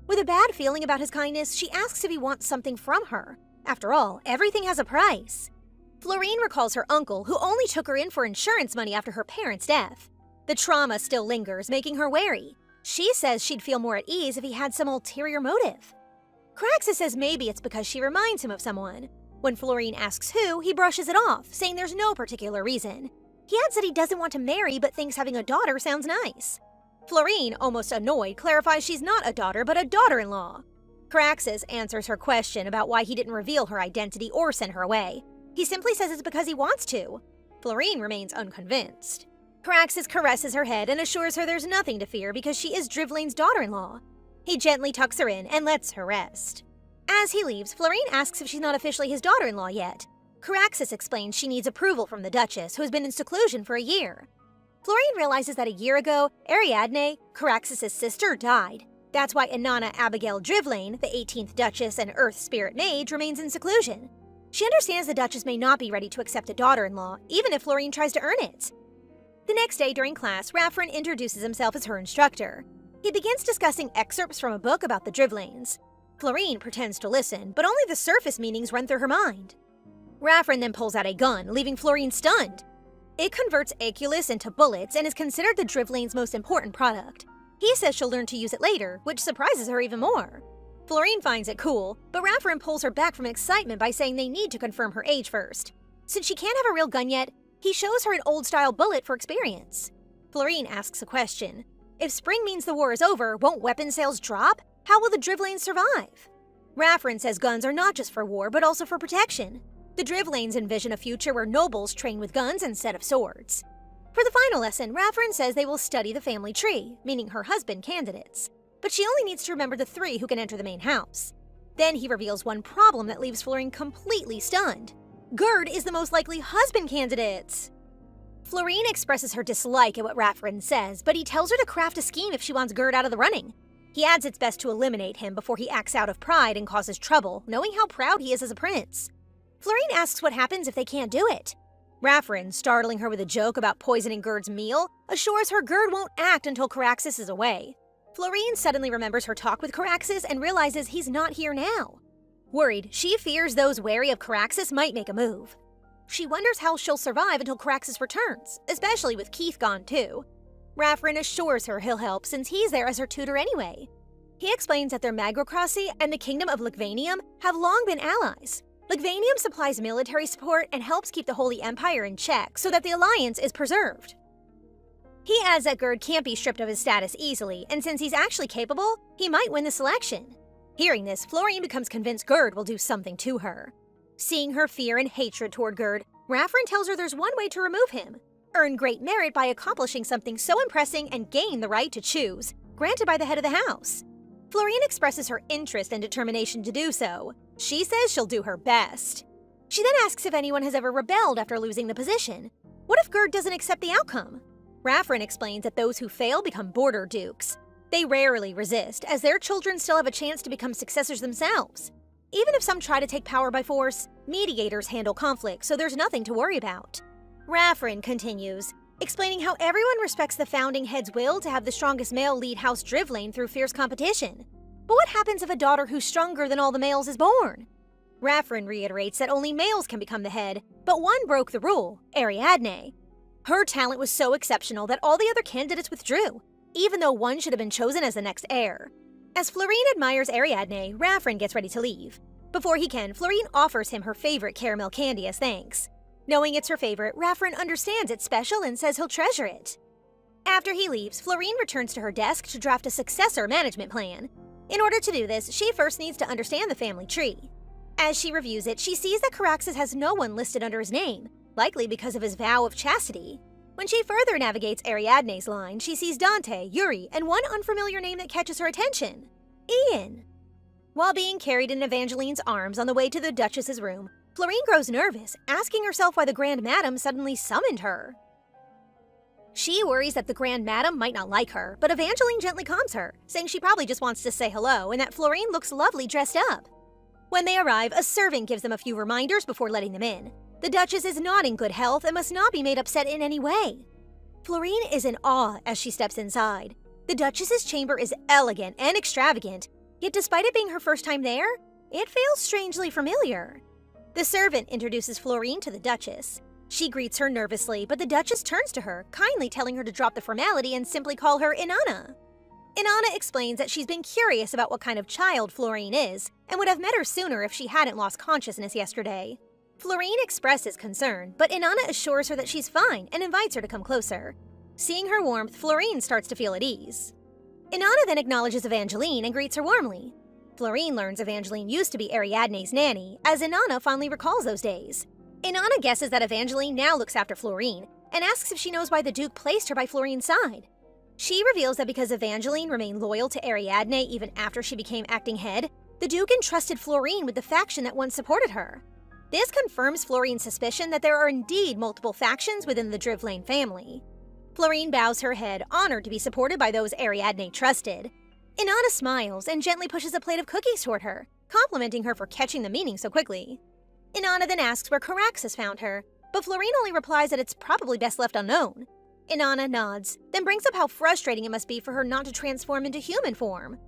With a bad feeling about his kindness, she asks if he wants something from her. After all, everything has a price. Florine recalls her uncle, who only took her in for insurance money after her parents' death. The trauma still lingers, making her wary. She says she'd feel more at ease if he had some ulterior motive. Caraxus says maybe it's because she reminds him of someone. When Florine asks who, he brushes it off, saying there's no particular reason. He adds that he doesn't want to marry but thinks having a daughter sounds nice. Florine, almost annoyed, clarifies she's not a daughter but a daughter-in-law. Caraxus answers her question about why he didn't reveal her identity or send her away. He simply says it's because he wants to. Florine remains unconvinced. Caraxus caresses her head and assures her there's nothing to fear because she is Drivlane's daughter-in-law. He gently tucks her in and lets her rest. As he leaves, Florine asks if she's not officially his daughter-in-law yet. Caraxus explains she needs approval from the Duchess, who has been in seclusion for a year. Florine realizes that a year ago, Ariadne, Caraxus' sister, died. That's why Inanna Abigail Drivlane, the 18th Duchess and Earth Spirit Mage, remains in seclusion. She understands the Duchess may not be ready to accept a daughter-in-law, even if Florine tries to earn it. The next day during class, Raffrin introduces himself as her instructor. He begins discussing excerpts from a book about the Drivlanes. Florine pretends to listen, but only the surface meanings run through her mind. Raffrin then pulls out a gun, leaving Florine stunned. It converts Aculus into bullets and is considered the Drivlane's most important product. He says she'll learn to use it later, which surprises her even more. Florine finds it cool, but Raffrin pulls her back from excitement by saying they need to confirm her age first. Since she can't have a real gun yet, he shows her an old-style bullet for experience. Florine asks a question. If spring means the war is over, won't weapon sales drop? How will the Drivlanes survive? Raffrin says guns are not just for war, but also for protection. The Drivlanes envision a future where nobles train with guns instead of swords. For the final lesson, Raffrin says they will study the family tree, meaning her husband candidates. But she only needs to remember the 3 who can enter the main house. Then he reveals one problem that leaves Florine completely stunned. Gerd is the most likely husband candidate! Florine expresses her dislike at what Raffrin says, but he tells her to craft a scheme if she wants Gerd out of the running. He adds it's best to eliminate him before he acts out of pride and causes trouble, knowing how proud he is as a prince. Florine asks what happens if they can't do it. Raffrin, startling her with a joke about poisoning Gerd's meal, assures her Gerd won't act until Caraxus is away. Florine suddenly remembers her talk with Caraxus and realizes he's not here now. Worried, she fears those wary of Caraxus might make a move. She wonders how she'll survive until Caraxus returns, especially with Keith gone too. Raffrin assures her he'll help since he's there as her tutor anyway. He explains that their Magrocracy and the Kingdom of Ligvanium have long been allies. Ligvanium supplies military support and helps keep the Holy Empire in check so that the alliance is preserved. He adds that Gerd can't be stripped of his status easily, and since he's actually capable, he might win the selection. Hearing this, Florine becomes convinced Gerd will do something to her. Seeing her fear and hatred toward Gerd, Raffrin tells her there's one way to remove him: earn great merit by accomplishing something so impressive and gain the right to choose, granted by the head of the house. Florine expresses her interest and determination to do so. She says she'll do her best. She then asks if anyone has ever rebelled after losing the position. What if Gerd doesn't accept the outcome? Raffrin explains that those who fail become border dukes. They rarely resist, as their children still have a chance to become successors themselves. Even if some try to take power by force, mediators handle conflict, so there's nothing to worry about. Raffrin continues, explaining how everyone respects the founding head's will to have the strongest male lead House Drivlane through fierce competition. But what happens if a daughter who's stronger than all the males is born? Raffrin reiterates that only males can become the head, but one broke the rule, Ariadne. Her talent was so exceptional that all the other candidates withdrew, even though one should have been chosen as the next heir. As Florine admires Ariadne, Raffrin gets ready to leave. Before he can, Florine offers him her favorite caramel candy as thanks. Knowing it's her favorite, Raffrin understands it's special and says he'll treasure it. After he leaves, Florine returns to her desk to draft a successor management plan. In order to do this, she first needs to understand the family tree. As she reviews it, she sees that Caraxes has no one listed under his name, likely because of his vow of chastity. When she further navigates Ariadne's line, she sees Dante, Yuri, and one unfamiliar name that catches her attention: Ian. While being carried in Evangeline's arms on the way to the Duchess's room, Florine grows nervous, asking herself why the Grand Madam suddenly summoned her. She worries that the Grand Madam might not like her, but Evangeline gently calms her, saying she probably just wants to say hello and that Florine looks lovely dressed up. When they arrive, a servant gives them a few reminders before letting them in. The Duchess is not in good health and must not be made upset in any way. Florine is in awe as she steps inside. The Duchess's chamber is elegant and extravagant, yet despite it being her first time there, it feels strangely familiar. The servant introduces Florine to the Duchess. She greets her nervously, but the Duchess turns to her, kindly telling her to drop the formality and simply call her Inanna. Inanna explains that she's been curious about what kind of child Florine is, and would have met her sooner if she hadn't lost consciousness yesterday. Florine expresses concern, but Inanna assures her that she's fine and invites her to come closer. Seeing her warmth, Florine starts to feel at ease. Inanna then acknowledges Evangeline and greets her warmly. Florine learns Evangeline used to be Ariadne's nanny, as Inanna fondly recalls those days. Inanna guesses that Evangeline now looks after Florine, and asks if she knows why the Duke placed her by Florine's side. She reveals that because Evangeline remained loyal to Ariadne even after she became acting head, the Duke entrusted Florine with the faction that once supported her. This confirms Florine's suspicion that there are indeed multiple factions within the Drivlane family. Florine bows her head, honored to be supported by those Ariadne trusted. Inanna smiles and gently pushes a plate of cookies toward her, complimenting her for catching the meaning so quickly. Inanna then asks where Caraxes found her, but Florine only replies that it's probably best left unknown. Inanna nods, then brings up how frustrating it must be for her not to transform into human form.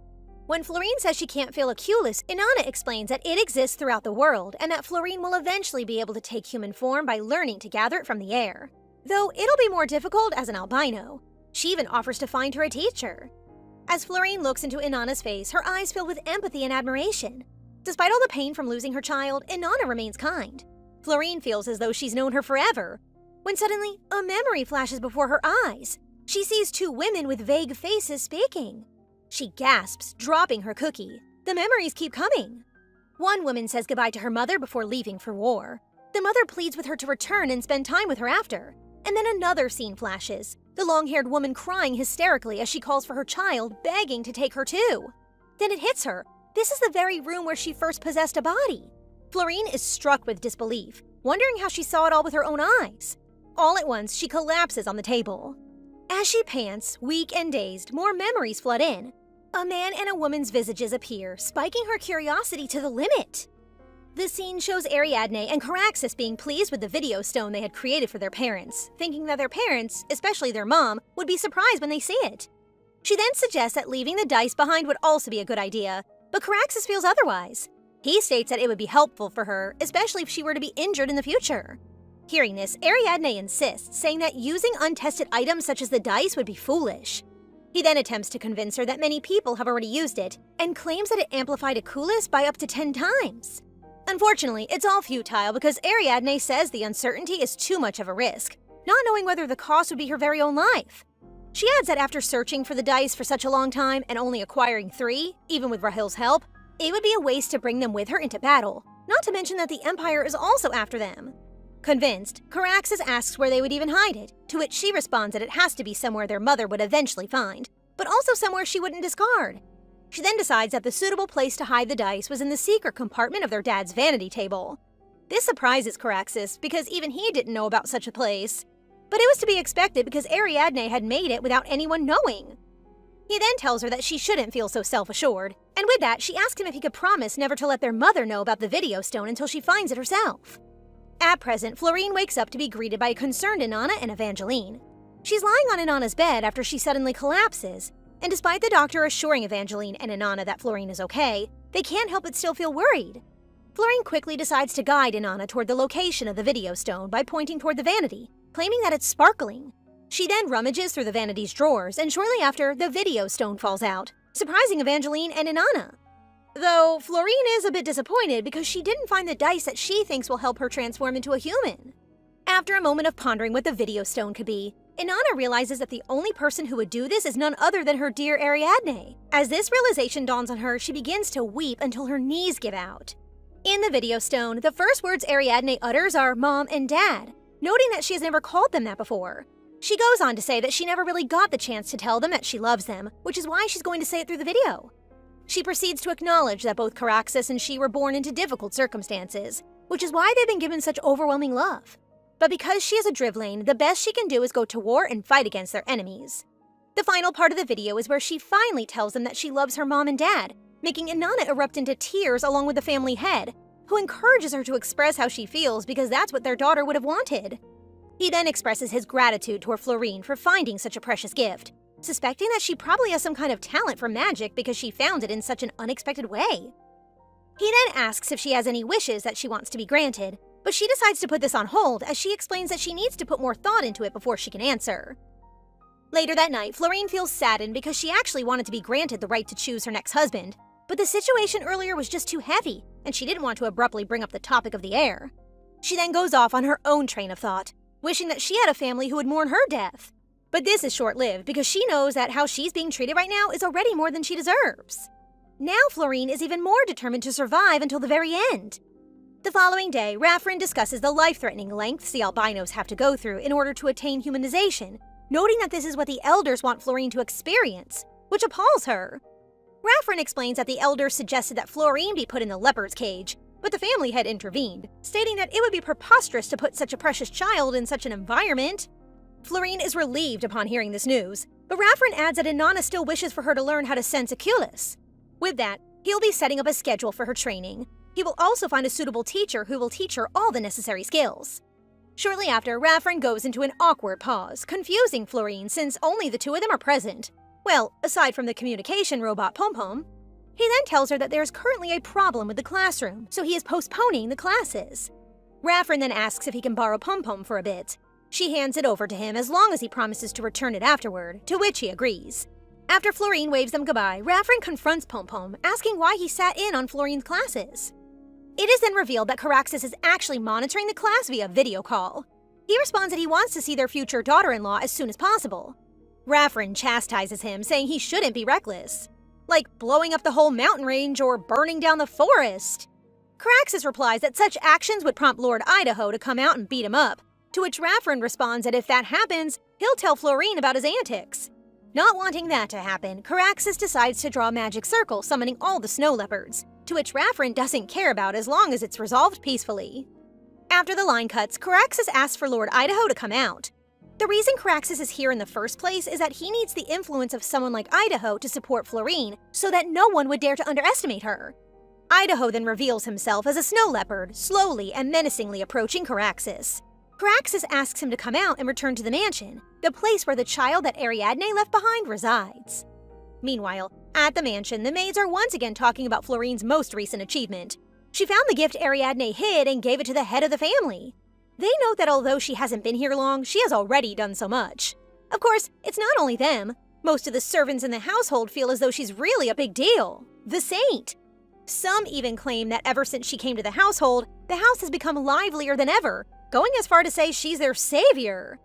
When Florine says she can't feel a culus, Inanna explains that it exists throughout the world and that Florine will eventually be able to take human form by learning to gather it from the air. Though it'll be more difficult as an albino. She even offers to find her a teacher. As Florine looks into Inanna's face, her eyes fill with empathy and admiration. Despite all the pain from losing her child, Inanna remains kind. Florine feels as though she's known her forever, when suddenly a memory flashes before her eyes. She sees two women with vague faces speaking. She gasps, dropping her cookie. The memories keep coming. One woman says goodbye to her mother before leaving for war. The mother pleads with her to return and spend time with her after. And then another scene flashes, the long-haired woman crying hysterically as she calls for her child, begging to take her too. Then it hits her. This is the very room where she first possessed a body. Florine is struck with disbelief, wondering how she saw it all with her own eyes. All at once, she collapses on the table. As she pants, weak and dazed, more memories flood in. A man and a woman's visages appear, spiking her curiosity to the limit. The scene shows Ariadne and Caraxes being pleased with the video stone they had created for their parents, thinking that their parents, especially their mom, would be surprised when they see it. She then suggests that leaving the dice behind would also be a good idea, but Caraxes feels otherwise. He states that it would be helpful for her, especially if she were to be injured in the future. Hearing this, Ariadne insists, saying that using untested items such as the dice would be foolish. He then attempts to convince her that many people have already used it, and claims that it amplified a coolest by up to 10 times. Unfortunately, it's all futile because Ariadne says the uncertainty is too much of a risk, not knowing whether the cost would be her very own life. She adds that after searching for the dice for such a long time and only acquiring 3, even with Rahil's help, it would be a waste to bring them with her into battle, not to mention that the Empire is also after them. Convinced, Caraxes asks where they would even hide it, to which she responds that it has to be somewhere their mother would eventually find, but also somewhere she wouldn't discard. She then decides that the suitable place to hide the dice was in the secret compartment of their dad's vanity table. This surprises Caraxes because even he didn't know about such a place. But it was to be expected because Ariadne had made it without anyone knowing. He then tells her that she shouldn't feel so self-assured, and with that, she asks him if he could promise never to let their mother know about the video stone until she finds it herself. At present, Florine wakes up to be greeted by a concerned Inanna and Evangeline. She's lying on Inanna's bed after she suddenly collapses, and despite the doctor assuring Evangeline and Inanna that Florine is okay, they can't help but still feel worried. Florine quickly decides to guide Inanna toward the location of the video stone by pointing toward the vanity, claiming that it's sparkling. She then rummages through the vanity's drawers, and shortly after, the video stone falls out, surprising Evangeline and Inanna. Though Florine is a bit disappointed because she didn't find the dice that she thinks will help her transform into a human. After a moment of pondering what the video stone could be, Inanna realizes that the only person who would do this is none other than her dear Ariadne. As this realization dawns on her, she begins to weep until her knees give out. In the video stone, the first words Ariadne utters are Mom and Dad, noting that she has never called them that before. She goes on to say that she never really got the chance to tell them that she loves them, which is why she's going to say it through the video. She proceeds to acknowledge that both Caraxes and she were born into difficult circumstances, which is why they've been given such overwhelming love. But because she is a Drivlane, the best she can do is go to war and fight against their enemies. The final part of the video is where she finally tells them that she loves her mom and dad, making Inanna erupt into tears along with the family head, who encourages her to express how she feels because that's what their daughter would have wanted. He then expresses his gratitude toward Florine for finding such a precious gift, suspecting that she probably has some kind of talent for magic because she found it in such an unexpected way. He then asks if she has any wishes that she wants to be granted, but she decides to put this on hold as she explains that she needs to put more thought into it before she can answer. Later that night, Florine feels saddened because she actually wanted to be granted the right to choose her next husband, but the situation earlier was just too heavy, and she didn't want to abruptly bring up the topic of the heir. She then goes off on her own train of thought, wishing that she had a family who would mourn her death. But this is short-lived because she knows that how she's being treated right now is already more than she deserves. Now Florine is even more determined to survive until the very end. The following day, Raffrin discusses the life-threatening lengths the albinos have to go through in order to attain humanization, noting that this is what the elders want Florine to experience, which appalls her. Raffrin explains that the elders suggested that Florine be put in the leopard's cage, but the family had intervened, stating that it would be preposterous to put such a precious child in such an environment. Florine is relieved upon hearing this news, but Raffrin adds that Inanna still wishes for her to learn how to sense Aculus. With that, he'll be setting up a schedule for her training. He will also find a suitable teacher who will teach her all the necessary skills. Shortly after, Raffrin goes into an awkward pause, confusing Florine since only the two of them are present. Well, aside from the communication robot Pom-Pom. He then tells her that there is currently a problem with the classroom, so he is postponing the classes. Raffrin then asks if he can borrow Pom-Pom for a bit. She hands it over to him as long as he promises to return it afterward, to which he agrees. After Florine waves them goodbye, Raffrin confronts Pom-Pom, asking why he sat in on Florine's classes. It is then revealed that Caraxes is actually monitoring the class via video call. He responds that he wants to see their future daughter-in-law as soon as possible. Raffrin chastises him, saying he shouldn't be reckless, like blowing up the whole mountain range or burning down the forest. Caraxes replies that such actions would prompt Lord Idaho to come out and beat him up, to which Raffrin responds that if that happens, he'll tell Florine about his antics. Not wanting that to happen, Caraxes decides to draw a magic circle summoning all the snow leopards, to which Raffrin doesn't care about as long as it's resolved peacefully. After the line cuts, Caraxes asks for Lord Idaho to come out. The reason Caraxes is here in the first place is that he needs the influence of someone like Idaho to support Florine so that no one would dare to underestimate her. Idaho then reveals himself as a snow leopard, slowly and menacingly approaching Caraxes. Caraxes asks him to come out and return to the mansion, the place where the child that Ariadne left behind resides. Meanwhile, at the mansion, the maids are once again talking about Florine's most recent achievement. She found the gift Ariadne hid and gave it to the head of the family. They note that although she hasn't been here long, she has already done so much. Of course, it's not only them. Most of the servants in the household feel as though she's really a big deal. The saint. Some even claim that ever since she came to the household, the house has become livelier than ever, going as far to say she's their savior.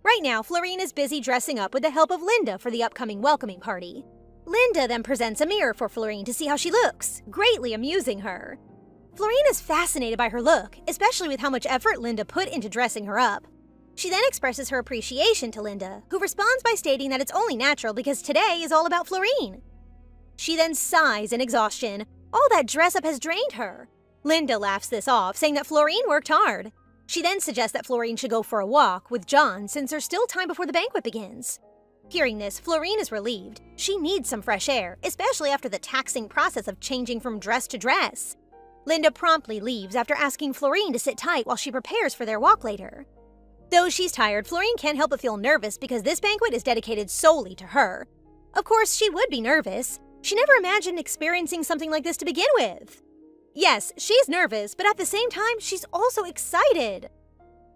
Right now, Florine is busy dressing up with the help of Linda for the upcoming welcoming party. Linda then presents a mirror for Florine to see how she looks, greatly amusing her. Florine is fascinated by her look, especially with how much effort Linda put into dressing her up. She then expresses her appreciation to Linda, who responds by stating that it's only natural because today is all about Florine. She then sighs in exhaustion. All that dress-up has drained her. Linda laughs this off, saying that Florine worked hard. She then suggests that Florine should go for a walk with John since there's still time before the banquet begins. Hearing this, Florine is relieved. She needs some fresh air, especially after the taxing process of changing from dress to dress. Linda promptly leaves after asking Florine to sit tight while she prepares for their walk later. Though she's tired, Florine can't help but feel nervous because this banquet is dedicated solely to her. Of course, she would be nervous. She never imagined experiencing something like this to begin with. Yes, she's nervous, but at the same time, she's also excited.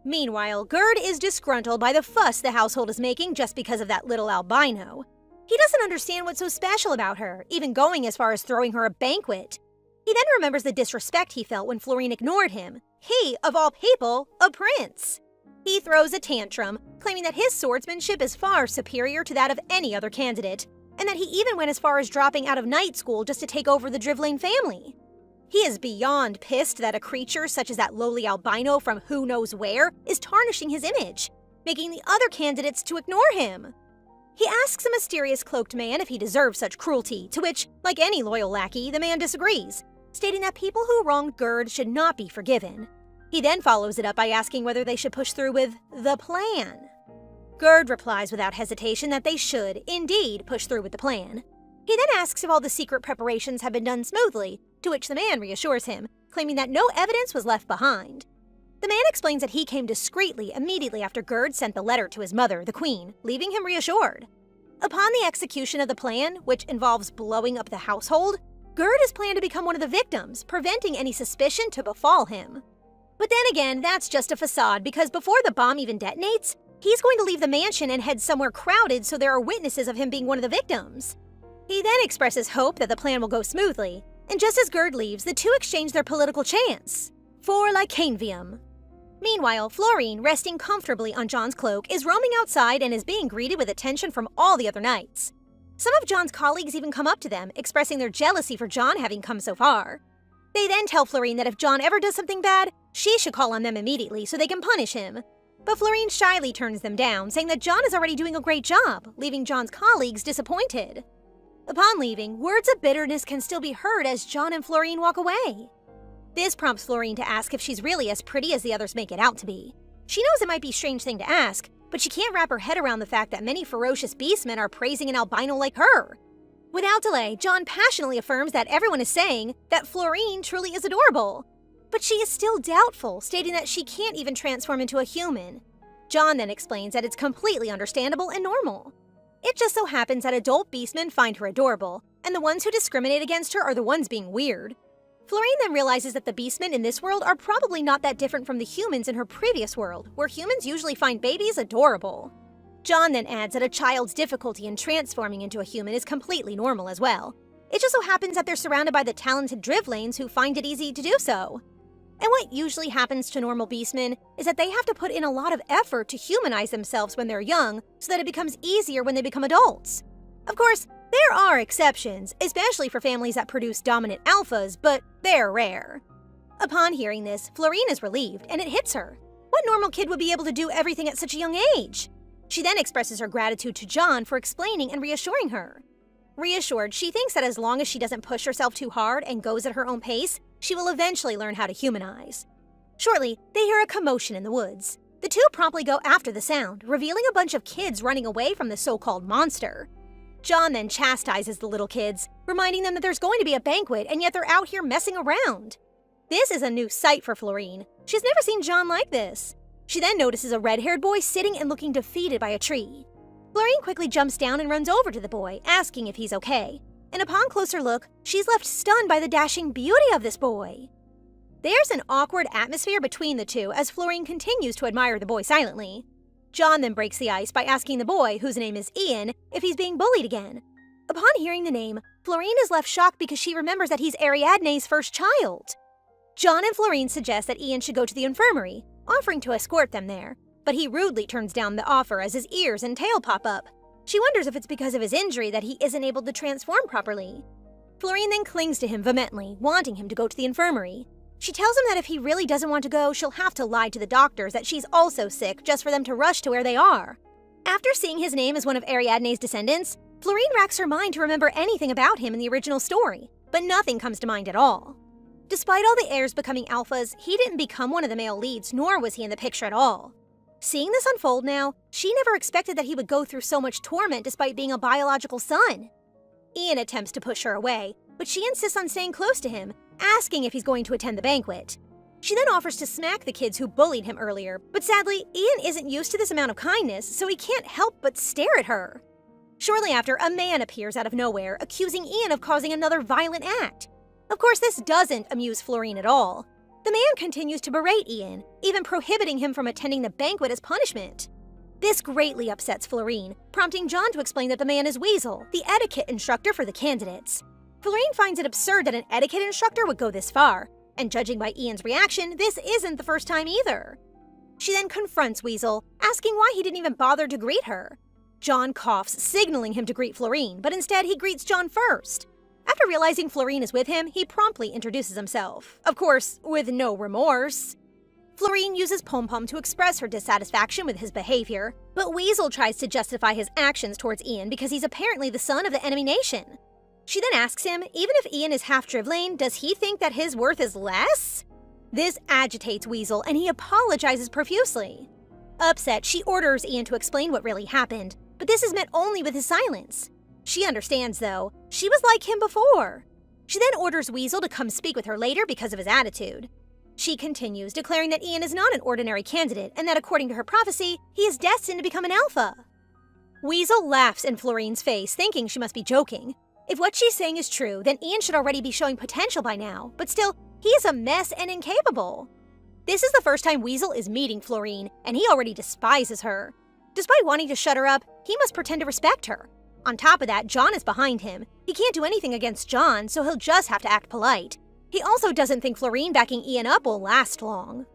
Meanwhile, Gerd is disgruntled by the fuss the household is making just because of that little albino. He doesn't understand what's so special about her, even going as far as throwing her a banquet. He then remembers the disrespect he felt when Florine ignored him. He, of all people, a prince. He throws a tantrum, claiming that his swordsmanship is far superior to that of any other candidate, and that he even went as far as dropping out of night school just to take over the Drivling family. He is beyond pissed that a creature such as that lowly albino from who knows where is tarnishing his image, making the other candidates to ignore him. He asks a mysterious cloaked man if he deserves such cruelty, to which, like any loyal lackey, the man disagrees, stating that people who wronged Gerd should not be forgiven. He then follows it up by asking whether they should push through with the plan. Gerd replies without hesitation that they should, indeed, push through with the plan. He then asks if all the secret preparations have been done smoothly, to which the man reassures him, claiming that no evidence was left behind. The man explains that he came discreetly immediately after Gerd sent the letter to his mother, the queen, leaving him reassured. Upon the execution of the plan, which involves blowing up the household, Gerd is planned to become one of the victims, preventing any suspicion to befall him. But then again, that's just a facade because before the bomb even detonates, he's going to leave the mansion and head somewhere crowded so there are witnesses of him being one of the victims. He then expresses hope that the plan will go smoothly, and just as Gerd leaves, the two exchange their political chants. For Lycanvium. Meanwhile, Florine, resting comfortably on John's cloak, is roaming outside and is being greeted with attention from all the other knights. Some of John's colleagues even come up to them, expressing their jealousy for John having come so far. They then tell Florine that if John ever does something bad, she should call on them immediately so they can punish him. But Florine shyly turns them down, saying that John is already doing a great job, leaving John's colleagues disappointed. Upon leaving, words of bitterness can still be heard as John and Florine walk away. This prompts Florine to ask if she's really as pretty as the others make it out to be. She knows it might be a strange thing to ask, but she can't wrap her head around the fact that many ferocious beastmen are praising an albino like her. Without delay, John passionately affirms that everyone is saying that Florine truly is adorable. But she is still doubtful, stating that she can't even transform into a human. John then explains that it's completely understandable and normal. It just so happens that adult beastmen find her adorable, and the ones who discriminate against her are the ones being weird. Florine then realizes that the beastmen in this world are probably not that different from the humans in her previous world, where humans usually find babies adorable. John then adds that a child's difficulty in transforming into a human is completely normal as well. It just so happens that they're surrounded by the talented Drivlanes who find it easy to do so. And what usually happens to normal beastmen is that they have to put in a lot of effort to humanize themselves when they're young so that it becomes easier when they become adults. Of course, there are exceptions, especially for families that produce dominant alphas, but they're rare. Upon hearing this, Florine is relieved, and it hits her. What normal kid would be able to do everything at such a young age? She then expresses her gratitude to John for explaining and reassuring her. Reassured, she thinks that as long as she doesn't push herself too hard and goes at her own pace, she will eventually learn how to humanize. Shortly, they hear a commotion in the woods. The two promptly go after the sound, revealing a bunch of kids running away from the so-called monster. John then chastises the little kids, reminding them that there's going to be a banquet and yet they're out here messing around. This is a new sight for Florine. She's never seen John like this. She then notices a red-haired boy sitting and looking defeated by a tree. Florine quickly jumps down and runs over to the boy, asking if he's okay. And upon closer look, she's left stunned by the dashing beauty of this boy. There's an awkward atmosphere between the two as Florine continues to admire the boy silently. John then breaks the ice by asking the boy, whose name is Ian, if he's being bullied again. Upon hearing the name, Florine is left shocked because she remembers that he's Ariadne's first child. John and Florine suggest that Ian should go to the infirmary, offering to escort them there, but he rudely turns down the offer as his ears and tail pop up. She wonders if it's because of his injury that he isn't able to transform properly. Florine then clings to him vehemently, wanting him to go to the infirmary. She tells him that if he really doesn't want to go, she'll have to lie to the doctors that she's also sick just for them to rush to where they are. After seeing his name as one of Ariadne's descendants, Florine racks her mind to remember anything about him in the original story, but nothing comes to mind at all. Despite all the heirs becoming alphas, he didn't become one of the male leads, nor was he in the picture at all. Seeing this unfold now, she never expected that he would go through so much torment despite being a biological son. Ian attempts to push her away, but she insists on staying close to him, asking if he's going to attend the banquet. She then offers to smack the kids who bullied him earlier, but sadly, Ian isn't used to this amount of kindness, so he can't help but stare at her. Shortly after, a man appears out of nowhere, accusing Ian of causing another violent act. Of course, this doesn't amuse Florine at all. The man continues to berate Ian, even prohibiting him from attending the banquet as punishment. This greatly upsets Florine, prompting John to explain that the man is Weasel, the etiquette instructor for the candidates. Florine finds it absurd that an etiquette instructor would go this far, and judging by Ian's reaction, this isn't the first time either. She then confronts Weasel, asking why he didn't even bother to greet her. John coughs, signaling him to greet Florine, but instead he greets John first. After realizing Florine is with him, he promptly introduces himself, of course, with no remorse. Florine uses Pom Pom to express her dissatisfaction with his behavior, but Weasel tries to justify his actions towards Ian because he's apparently the son of the enemy nation. She then asks him, even if Ian is half driveling, does he think that his worth is less? This agitates Weasel, and he apologizes profusely. Upset, she orders Ian to explain what really happened, but this is met only with his silence. She understands, though. She was like him before. She then orders Weasel to come speak with her later because of his attitude. She continues, declaring that Ian is not an ordinary candidate and that according to her prophecy, he is destined to become an alpha. Weasel laughs in Florine's face, thinking she must be joking. If what she's saying is true, then Ian should already be showing potential by now, but still, he is a mess and incapable. This is the first time Weasel is meeting Florine, and he already despises her. Despite wanting to shut her up, he must pretend to respect her. On top of that, John is behind him. He can't do anything against John, so he'll just have to act polite. He also doesn't think Florine backing Ian up will last long.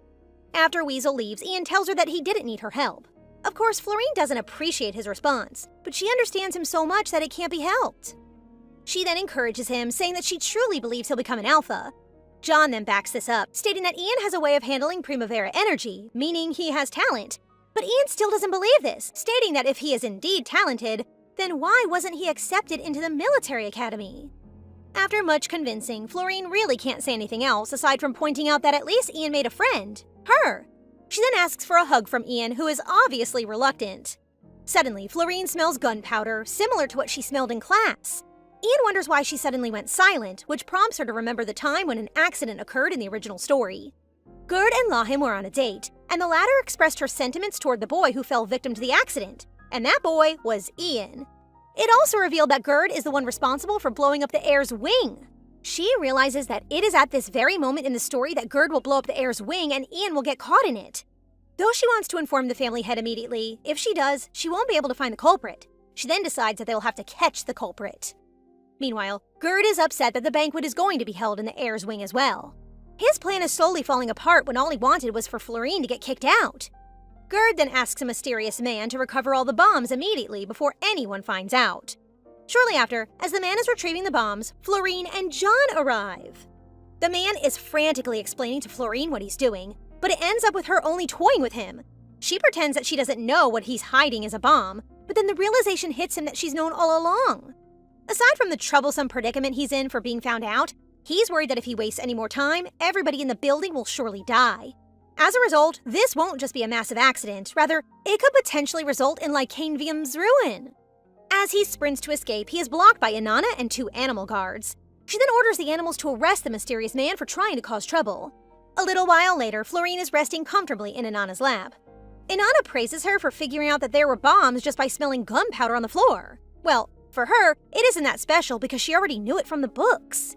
After Weasel leaves, Ian tells her that he didn't need her help. Of course, Florine doesn't appreciate his response, but she understands him so much that it can't be helped. She then encourages him, saying that she truly believes he'll become an alpha. John then backs this up, stating that Ian has a way of handling Primavera energy, meaning he has talent. But Ian still doesn't believe this, stating that if he is indeed talented, then why wasn't he accepted into the military academy? After much convincing, Florine really can't say anything else aside from pointing out that at least Ian made a friend, her. She then asks for a hug from Ian, who is obviously reluctant. Suddenly, Florine smells gunpowder, similar to what she smelled in class. Ian wonders why she suddenly went silent, which prompts her to remember the time when an accident occurred in the original story. Gerd and Lahim were on a date, and the latter expressed her sentiments toward the boy who fell victim to the accident, and that boy was Ian. It also revealed that Gerd is the one responsible for blowing up the heir's wing. She realizes that it is at this very moment in the story that Gerd will blow up the heir's wing and Ian will get caught in it. Though she wants to inform the family head immediately, if she does, she won't be able to find the culprit. She then decides that they'll have to catch the culprit. Meanwhile, Gerd is upset that the banquet is going to be held in the heir's wing as well. His plan is slowly falling apart when all he wanted was for Florine to get kicked out. Gerd then asks a mysterious man to recover all the bombs immediately before anyone finds out. Shortly after, as the man is retrieving the bombs, Florine and John arrive. The man is frantically explaining to Florine what he's doing, but it ends up with her only toying with him. She pretends that she doesn't know what he's hiding is a bomb, but then the realization hits him that she's known all along. Aside from the troublesome predicament he's in for being found out, he's worried that if he wastes any more time, everybody in the building will surely die. As a result, this won't just be a massive accident, rather, it could potentially result in Lycanvium's ruin. As he sprints to escape, he is blocked by Inanna and 2 animal guards. She then orders the animals to arrest the mysterious man for trying to cause trouble. A little while later, Florine is resting comfortably in Inanna's lap. Inanna praises her for figuring out that there were bombs just by smelling gunpowder on the floor. Well, for her, it isn't that special because she already knew it from the books.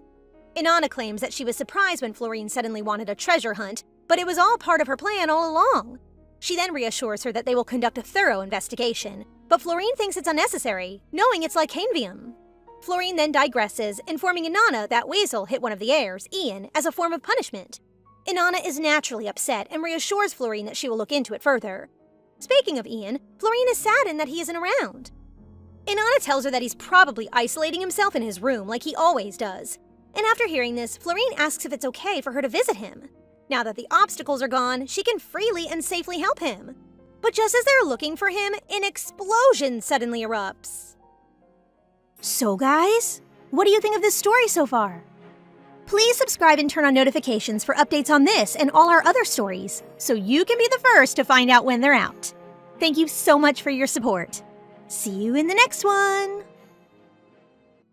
Inanna claims that she was surprised when Florine suddenly wanted a treasure hunt, but it was all part of her plan all along. She then reassures her that they will conduct a thorough investigation, but Florine thinks it's unnecessary, knowing it's lycanvium. Florine then digresses, informing Inanna that Weasel hit one of the heirs, Ian, as a form of punishment. Inanna is naturally upset and reassures Florine that she will look into it further. Speaking of Ian, Florine is saddened that he isn't around. Inanna tells her that he's probably isolating himself in his room like he always does. And after hearing this, Florine asks if it's okay for her to visit him. Now that the obstacles are gone, she can freely and safely help him. But just as they're looking for him, an explosion suddenly erupts. So guys, what do you think of this story so far? Please subscribe and turn on notifications for updates on this and all our other stories, so you can be the first to find out when they're out. Thank you so much for your support. See you in the next one!